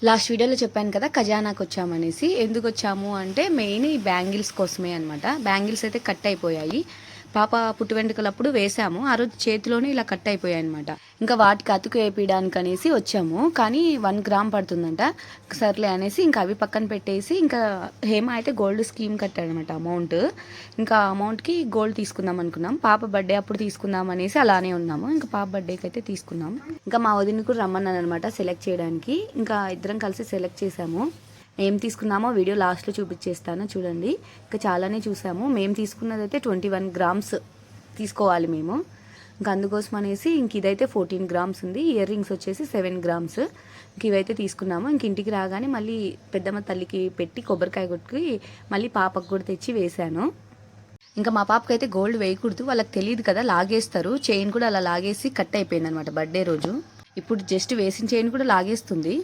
Last వీడియోలో చెప్పాను కదా ఖజానాకి వచ్చామనేసి. ఎందుకు వచ్చాము అంటే మెయిన్ ఈ బ్యాంగిల్స్ కోసమే అనమాట. బ్యాంగిల్స్ అయితే కట్ అయిపోయాయి. పాప పుట్టు వెంట్రుకలప్పుడు వేసాము. ఆ రోజు చేతిలోనే ఇలా కట్ అయిపోయాయి అనమాట. ఇంకా వాటికి అతుకు వేయడానికి అనేసి వచ్చాము. కానీ 1 గ్రామ్ పడుతుందంట. సర్లే అనేసి ఇంకా అవి పక్కన పెట్టేసి ఇంకా హేమ అయితే గోల్డ్ స్కీమ్ కట్టాడనమాట అమౌంట్. ఇంకా అమౌంట్కి గోల్డ్ తీసుకుందాం అనుకున్నాం. పాప బర్త్డే అప్పుడు తీసుకుందాం అనేసి అలానే ఉన్నాము. ఇంకా పాప బర్త్డేకి అయితే తీసుకున్నాం. ఇంకా మా వదిన కూడా రమ్మన్నాను అనమాట సెలెక్ట్ చేయడానికి. ఇంకా ఇద్దరం కలిసి సెలెక్ట్ చేసాము. ఏం తీసుకున్నామో వీడియో లాస్ట్లో చూపించేస్తాను చూడండి. ఇంకా చాలానే చూసాము. మేము తీసుకున్నది అయితే 21 గ్రామ్స్ తీసుకోవాలి మేము. ఇంకా అందుకోసం అనేసి ఇంక ఇదైతే 14 గ్రామ్స్ ఉంది. ఇయర్ రింగ్స్ వచ్చేసి 7 గ్రామ్స్. ఇంక ఇవైతే తీసుకున్నాము. ఇంక ఇంటికి రాగానే మళ్ళీ పెద్దమ్మ తల్లికి పెట్టి కొబ్బరికాయ కొట్టుకి మళ్ళీ పాపకు కూడా తెచ్చి వేశాను. ఇంకా మా పాపకి అయితే గోల్డ్ వేయకూడదు, వాళ్ళకి తెలియదు కదా, లాగేస్తారు. చైన్ కూడా అలా లాగేసి కట్ అయిపోయింది అనమాట బర్త్డే రోజు. ఇప్పుడు జస్ట్ వేసిన చైన్ కూడా లాగేస్తుంది.